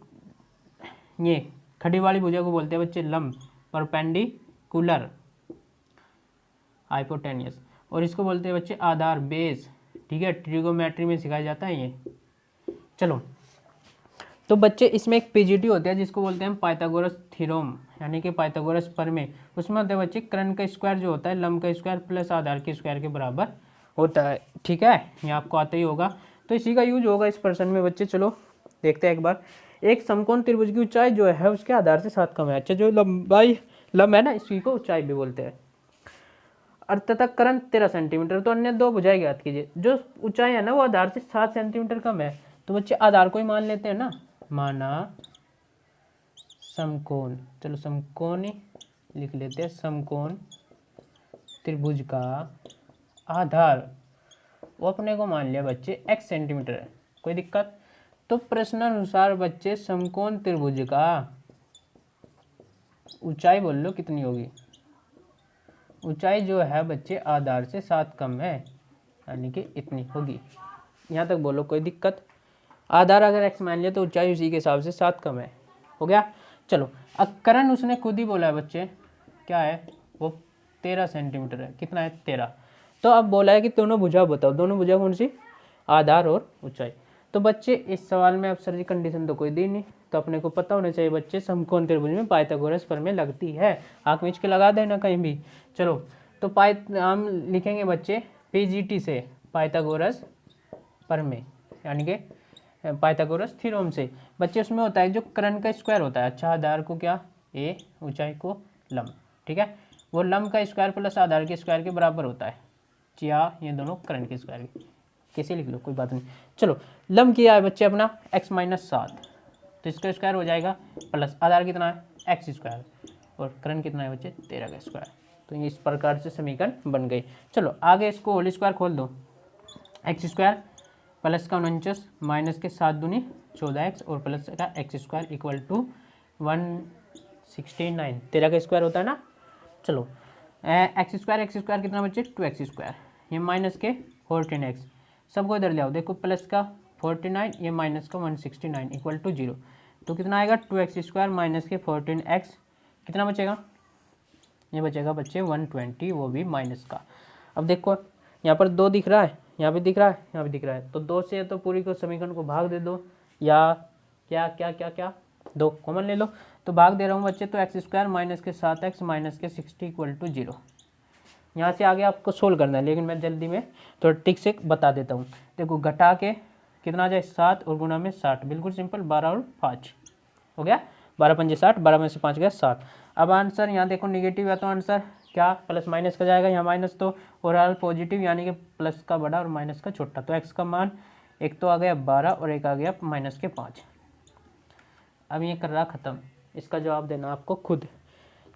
ये खड़ी वाली भुजा को बोलते हैं बच्चे लंब, परपेंडिकुलर, हाइपोटेनियस, और इसको बोलते हैं बच्चे आधार, बेस। ठीक है, ट्रिगोमेट्री में सिखाया जाता है ये। चलो तो बच्चे इसमें एक पीजीटी होता है जिसको बोलते हैं पाइथागोरस थ्योरम, यानी कि पाइथागोरस प्रमेय। उसमें होता है बच्चे कर्ण का स्क्वायर जो होता है लंब का स्क्वायर प्लस आधार के स्क्वायर के बराबर होता है। ठीक है, ये आपको आता ही होगा, तो इसी का यूज होगा इस प्रश्न में बच्चे। चलो देखते हैं एक बार। एक समकोण त्रिभुज की ऊंचाई जो है उसके आधार से 7 कम है। अच्छा जो लंबाई लंब है ना इसी को ऊंचाई भी बोलते हैं। और तथा कर्ण 13 सेंटीमीटर, तो अन्य 2 भुजाएं ज्ञात कीजिए। जो ऊंचाई है ना वो आधार से 7 सेंटीमीटर कम है, तो बच्चे आधार को ही मान लेते हैं ना, माना समकोण। चलो समकोण लिख लेते हैं, समकोण त्रिभुज का आधार वो अपने को मान लिया बच्चे x सेंटीमीटर है, कोई दिक्कत। तो प्रश्नानुसार बच्चे समकोण त्रिभुज का ऊंचाई बोल लो कितनी होगी। ऊंचाई जो है बच्चे आधार से 7 कम है, यानी कि इतनी होगी। यहाँ तक बोलो कोई दिक्कत। आधार अगर x मान लिया तो ऊंचाई उसी के हिसाब से 7 कम है, हो गया। चलो अब कर्ण उसने खुद ही बोला है बच्चे क्या है, वो 13 सेंटीमीटर है। कितना है 13। तो अब बोला है कि दोनों भुजा बताओ, दोनों भुजा कौन सी, आधार और ऊंचाई। तो बच्चे इस सवाल में अब सर जी कंडीशन तो कोई दी नहीं, तो अपने को पता होना चाहिए बच्चे समकोण त्रिभुज में पाइथागोरस प्रमेय लगती है। आँख मीच के लगा देना कहीं भी। चलो तो हम लिखेंगे बच्चे पीजीटी से पाइथागोरस प्रमेय, यानी कि पाइथागोरस थ्योरम से। बच्चे उसमें होता है जो कर्ण का स्क्वायर होता है। अच्छा आधार को क्या ए, ऊंचाई को लंब। ठीक है, वो लंब का स्क्वायर प्लस आधार के स्क्वायर के बराबर होता है, या ये दोनों कर्ण के स्क्वायर के, कैसे लिख लो कोई बात नहीं। चलो लंब किया है बच्चे अपना x-7, तो इसका स्क्वायर हो जाएगा प्लस आधार कितना है x², और कर्ण कितना है बच्चे 13 का स्क्वायर। तो ये इस प्रकार से समीकरण बन गई। चलो आगे इसको होल स्क्वायर खोल दो, x² प्लस का 49 माइनस के 7 दूनी 14x और प्लस का x² इक्वल टू 169, 13 का स्क्वायर होता है ना। चलो एक्स स्क्वायर कितना बच्चे 2x², ये माइनस के 14x, सबको इधर ले आओ, देखो प्लस का 49 ये माइनस का 169 इक्वल टू 0, तो कितना आएगा 2x² माइनस के 14x, कितना बचेगा, ये बचेगा बच्चे 120, वो भी माइनस का। अब देखो यहाँ पर 2 दिख रहा है, यहाँ भी दिख रहा है, यहाँ भी दिख रहा है, तो 2 से तो पूरी को समीकरण को भाग दे दो, या क्या क्या क्या क्या 2 कॉमन ले लो, तो भाग दे रहा हूँ बच्चे, तो x² माइनस के 7x माइनस के 60 इक्वल टू 0। यहाँ से आगे आपको सोल्व करना है, लेकिन मैं जल्दी में थोड़ा टिक से बता देता हूँ। देखो घटा के कितना आ जाए 7 और गुणा में 60, बिल्कुल सिंपल, 12 और 5 हो गया, 12 पंजे 60, 12 में से 5 गया 7। अब आंसर यहाँ देखो निगेटिव है तो आंसर क्या प्लस माइनस का जाएगा, यहाँ माइनस तो और आल पॉजिटिव यानी कि प्लस का बड़ा और माइनस का छोटा, तो x का मान एक तो आ गया 12 और एक आ गया माइनस के 5। अब ये कर रहा ख़त्म, इसका जवाब देना आपको खुद,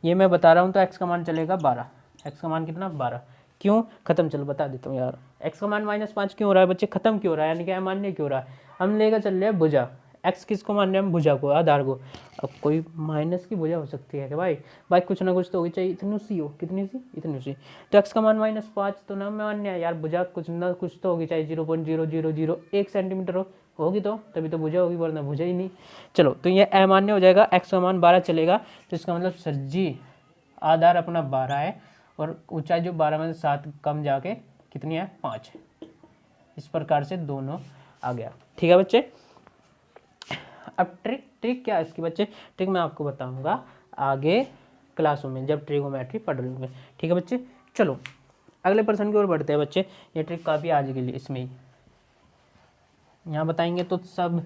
ये मैं बता रहा हूँ, तो x का मान चलेगा 12, x का मान कितना 12, क्यों खत्म, चलो बता देता हूँ यार, x का मान -5 क्यों हो रहा है बच्चे, खत्म क्यों हो रहा है, यानी कि अमान्य क्यों हो रहा है, हम लेकर चल रहे हैं भुजा, x किसको मान रहे हैं हम, भुजा को, आधार को। अब कोई माइनस की भुजा हो सकती है कि भाई कुछ ना कुछ तो होगी चाहिए, इतनी सी हो, कितनी सी, इतनी सी, तो x का मान -5 तो ना मान्य है यार, भुजा कुछ ना कुछ तो होगी, चाहे 0.0001 सेंटीमीटर होगी तो तभी तो भुजा होगी, वरना भुजा ही नहीं। चलो तो ये अमान्य हो जाएगा, x का मान 12 चलेगा, तो इसका मतलब सर जी आधार अपना 12 है और ऊंचाई जो 12 में से 7 कम जाके कितनी है 5, इस प्रकार से दोनों आ गया। ठीक है बच्चे, अब ट्रिक क्या है इसकी बच्चे, ट्रिक मैं आपको बताऊंगा आगे क्लासों में जब ट्रिगोमेट्री पढ़ रहे होंगे। ठीक है बच्चे, चलो अगले प्रश्न की ओर बढ़ते हैं बच्चे, ये ट्रिक काफ़ी आज के लिए इसमें ही यहाँ बताएंगे तो सब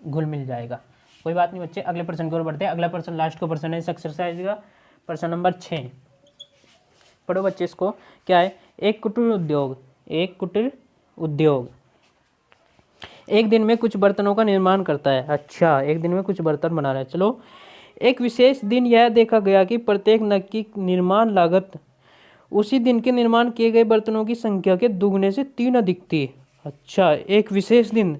घुल मिल जाएगा, कोई बात नहीं बच्चे। अगले प्रश्न की ओर बढ़ते हैं, अगला प्रश्न लास्ट का प्रश्न है इस एक्सरसाइज का, प्रश्न नंबर 6, पढ़ो बच्चे इसको। क्या है, एक कुटीर उद्योग एक दिन में कुछ बर्तनों का निर्माण करता है। अच्छा, एक दिन में कुछ बर्तन बना रहा है। चलो, एक विशेष दिन यह देखा गया कि प्रत्येक नग की निर्माण लागत उसी दिन के निर्माण किए गए बर्तनों की संख्या के दुगने से 3 अधिक थी। अच्छा, एक विशेष दिन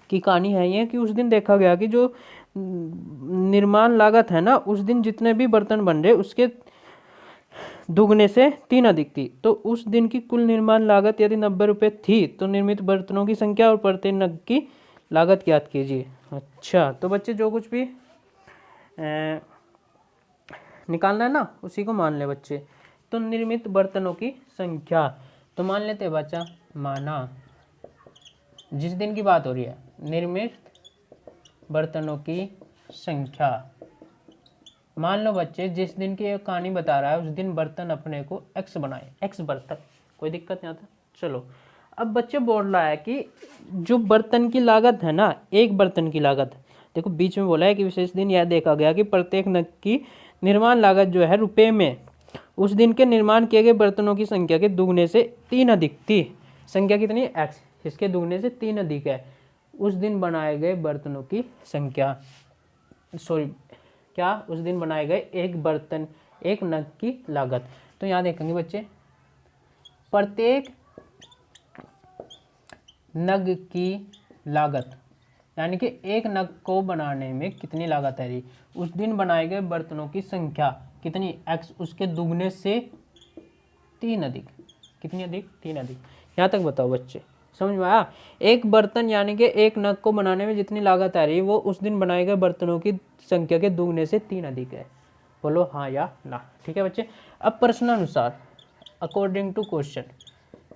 की कहानी है ये कि उस दिन देखा गया कि जो निर्माण लागत है ना, उस दिन जितने भी बर्तन बन रहे उसके दुगने से 3 अधिक थी। तो उस दिन की कुल निर्माण लागत यदि 90 रुपये थी तो निर्मित बर्तनों की संख्या और प्रत्येक नग की लागत ज्ञात कीजिए। अच्छा, तो बच्चे जो कुछ भी निकालना है ना उसी को मान ले बच्चे। तो निर्मित बर्तनों की संख्या, तो मान लेते हैं बच्चा, माना जिस दिन की बात हो रही है, निर्मित बर्तनों की संख्या, मान लो बच्चे जिस दिन की कहानी बता रहा है उस दिन बर्तन अपने को x बनाए, x बर्तन, कोई दिक्कत नहीं आता। चलो, अब बच्चे बोल रहा है कि जो बर्तन की लागत है ना, एक बर्तन की लागत, देखो बीच में बोला है कि विशेष दिन यह देखा गया कि प्रत्येक नग की निर्माण लागत जो है रुपए में उस दिन के निर्माण किए गए बर्तनों की संख्या के दुगने से 3 अधिक थी। संख्या कितनी है x, इसके दुगने से 3 अधिक है उस दिन बनाए गए बर्तनों की संख्या, क्या उस दिन बनाए गए एक नग की लागत। तो यहाँ देखेंगे बच्चे, प्रत्येक नग की लागत यानी कि एक नग को बनाने में कितनी लागत है रही, उस दिन बनाए गए बर्तनों की संख्या कितनी x, उसके दुगने से 3 अधिक, कितनी अधिक 3 अधिक। यहाँ तक बताओ बच्चे, समझ में आया। एक बर्तन यानी कि एक नग को बनाने में जितनी लागत आ रही है वो उस दिन बनाए गए बर्तनों की संख्या के दुगने से 3 अधिक है। बोलो हाँ या ना। ठीक है बच्चे, अब प्रश्नानुसार अकॉर्डिंग टू क्वेश्चन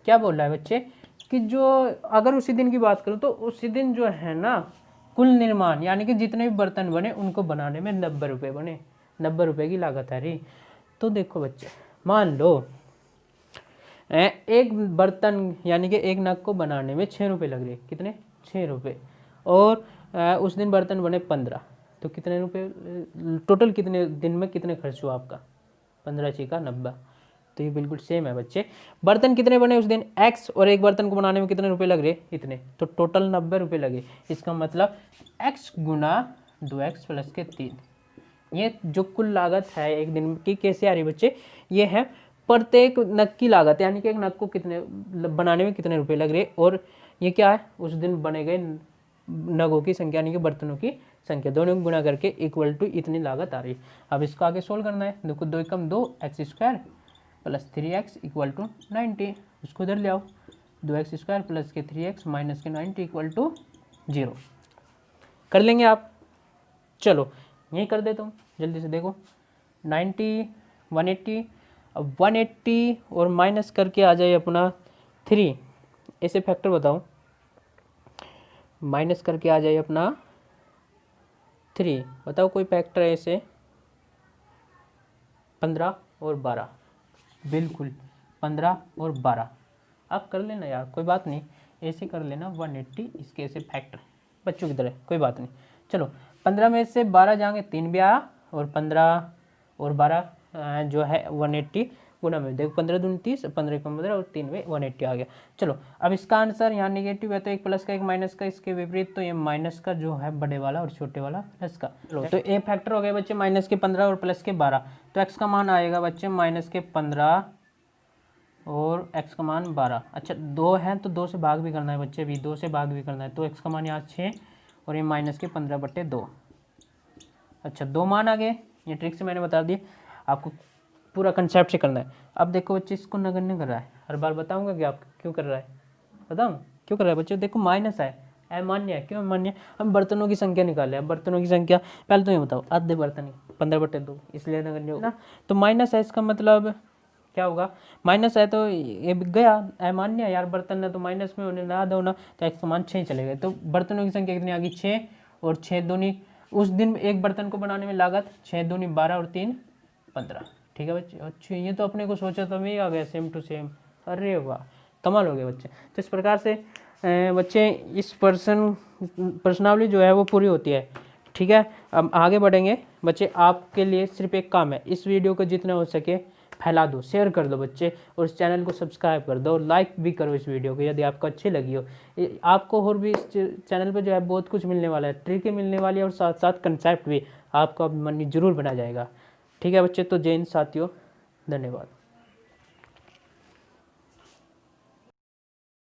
क्या बोल रहा है बच्चे कि जो अगर उसी दिन की बात करूँ तो उसी दिन जो है ना कुल निर्माण यानी कि जितने भी बर्तन बने उनको बनाने में 90 रुपये बने, 90 रुपये की लागत आ रही। तो देखो बच्चे, मान लो एक बर्तन यानी कि एक नग को बनाने में 6 रुपये लग रहे, कितने 6 रुपये, और उस दिन बर्तन बने 15, तो कितने रुपये टोटल, कितने दिन में कितने खर्च हुआ आपका, 15 छीका 90। तो ये बिल्कुल सेम है बच्चे, बर्तन कितने बने उस दिन x और एक बर्तन को बनाने में कितने रुपए लग रहे, इतने, तो टोटल 90 रुपये लगे। इसका मतलब x गुना 2x प्लस के 3, ये जो कुल लागत है एक दिन की कैसे आ रही बच्चे, ये है प्रत्येक नग की लागत यानी कि एक नग को कितने बनाने में कितने रुपए लग रहे, और ये क्या है उस दिन बने गए नगों की संख्या यानी कि बर्तनों की संख्या, दोनों को गुणा करके इक्वल टू इतनी लागत आ रही है। अब इसको आगे सोल्व करना है। देखो 2 एकम 2 x square plus 3x equal to 90, उसको इधर ले आओ। 2x स्क्वायर प्लस के 3x माइनस के 90 इक्वल टू 0 कर लेंगे आप। चलो यही कर देता हूँ जल्दी से। देखो 90 180, अब 180 और माइनस करके आ जाए अपना 3, ऐसे फैक्टर बताओ, माइनस करके आ जाए अपना 3, बताओ कोई फैक्टर है ऐसे। 15 और 12, बिल्कुल 15 और 12। आप कर लेना यार, कोई बात नहीं, ऐसे कर लेना 180, इसके ऐसे फैक्टर बच्चों की तरह, कोई बात नहीं। चलो 15 में से 12 जाएंगे 3 भी आया, और 15 और 12 जो है 180 गुना में, देखो 15 दूनी 30, 15 कम 15 और 3 में 180 आ गया। चलो अब इसका आंसर यहाँ नेगेटिव है तो एक प्लस का एक माइनस का, इसके विपरीत तो ये माइनस का जो है बड़े वाला और छोटे वाला प्लस का। चलो तो ए फैक्टर हो गए बच्चे माइनस के 15 और प्लस के 12, तो एक्स का मान आएगा बच्चे माइनस के 15 और एक्स का मान 12। अच्छा 2 है तो 2 से भाग भी करना है बच्चे, अभी 2 से भाग भी करना है, तो एक्स का मान यहाँ 6 और ये माइनस के 15/2। अच्छा 2 मान आ गए, ये ट्रिक से मैंने बता दी, आपको पूरा कंसेप्ट से करना है। अब देखो बच्चे इसको नगण्य कर रहा है, हर बार बताऊंगा कि आप क्यों कर रहा है, बताऊँ क्यों कर रहा है बच्चे। देखो माइनस है, अमान्य है, क्यों अमान्य? हम बर्तनों की संख्या निकाले, अब बर्तनों की संख्या पहले तो ये बताओ, आधे बर्तन 15/2 इसलिए नगण्य होगा ना, तो माइनस है, इसका मतलब क्या होगा, माइनस है तो ये गया अमान्य है यार, बर्तन है तो माइनस में होने ना आधा होना, तो एक्स का मान 6 चले गए। तो बर्तनों की संख्या कितनी आ गई 6, और 6 दूनी, उस दिन एक बर्तन को बनाने में लागत 6 दूनी 12 और 3 15। ठीक है बच्चे, अच्छा ये तो अपने को सोचा तो मैं आ गया सेम टू सेम, अरे वाह कमाल हो गया बच्चे। तो इस प्रकार से बच्चे इस पर्सनावली जो है वो पूरी होती है। ठीक है, अब आगे बढ़ेंगे बच्चे, आपके लिए सिर्फ एक काम है, इस वीडियो को जितना हो सके फैला दो, शेयर कर दो बच्चे, और इस चैनल को सब्सक्राइब कर दो, लाइक भी करो इस वीडियो को यदि आपको अच्छी लगी हो। आपको और भी इस चैनल पे जो है बहुत कुछ मिलने वाला है, ट्रिकें मिलने वाली है, और साथ साथ कंसेप्ट भी आपका मन जरूर बना जाएगा। ठीक है बच्चे, तो जय हिंद साथियों, धन्यवाद।